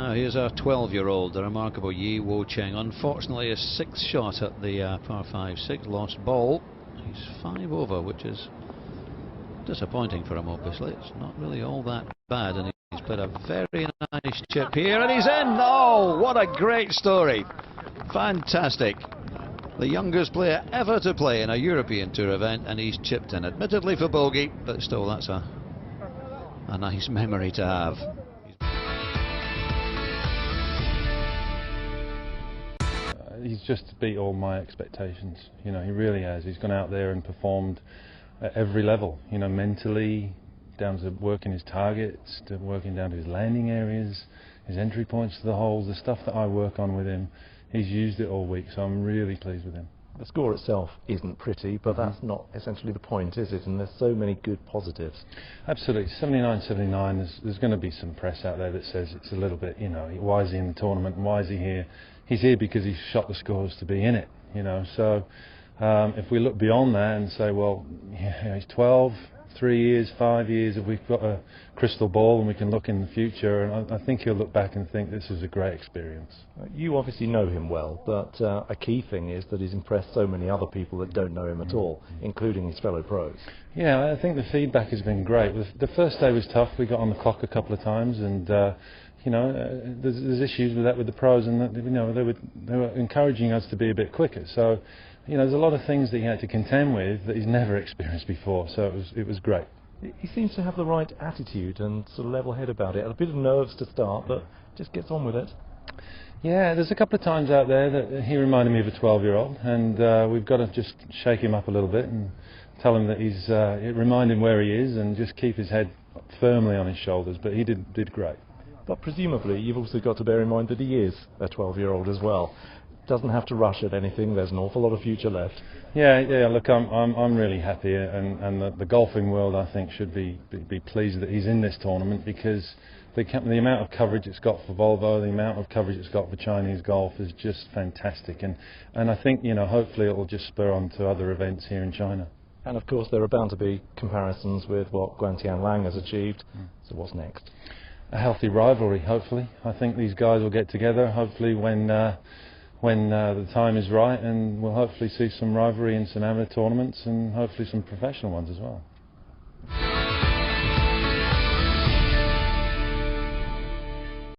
Now here's our 12-year-old, the remarkable Yi Wo Cheng. Unfortunately, a sixth shot at the par 5-6, lost ball. He's 5 over, which is disappointing for him, obviously. It's not really all that bad, and he's played a very nice chip here, and he's in! Oh, what a great story! Fantastic. The youngest player ever to play in a European Tour event, and he's chipped in. Admittedly for bogey, but still, that's a nice memory to have. He's just beat all my expectations. You know, he really has. He's gone out there and performed at every level. You know, mentally, down to working his targets, to working down to his landing areas, his entry points to the holes, the stuff that I work on with him. He's used it all week, so I'm really pleased with him. The score itself isn't pretty, but that's not essentially the point, is it? And there's so many good positives. Absolutely. 79-79, there's going to be some press out there that says it's a little bit, you know, why is he in the tournament and why is he here? He's here because he's shot the scores to be in it, you know. So if we look beyond that and say, well, yeah, he's 12, 3 years, 5 years, if we've got a crystal ball and we can look in the future, and I think he'll look back and think this was a great experience. You obviously know him well, but a key thing is that he's impressed so many other people that don't know him at all, including his fellow pros. Yeah, I think the feedback has been great. The first day was tough. We got on the clock a couple of times, and you know, there's issues with that with the pros, and you know, they were encouraging us to be a bit quicker. So, you know, there's a lot of things that he had to contend with that he's never experienced before. So it was great. He seems to have the right attitude and sort of level head about it. A bit of nerves to start, but just gets on with it. Yeah, there's a couple of times out there that he reminded me of a 12-year-old, and we've got to just shake him up a little bit and tell him that remind him where he is, and just keep his head firmly on his shoulders. But he did great. But presumably you've also got to bear in mind that he is a 12-year-old as well. Doesn't have to rush at anything. There's an awful lot of future left. Yeah. Look, I'm really happy, and the golfing world, I think, should be pleased that he's in this tournament, because the amount of coverage it's got for Volvo, the amount of coverage it's got for Chinese golf is just fantastic, and I think, you know, hopefully it will just spur on to other events here in China. And of course there are bound to be comparisons with what Guantian Lang has achieved. So what's next? A healthy rivalry, hopefully. I think these guys will get together, hopefully when the time is right, and we'll hopefully see some rivalry in some amateur tournaments and hopefully some professional ones as well.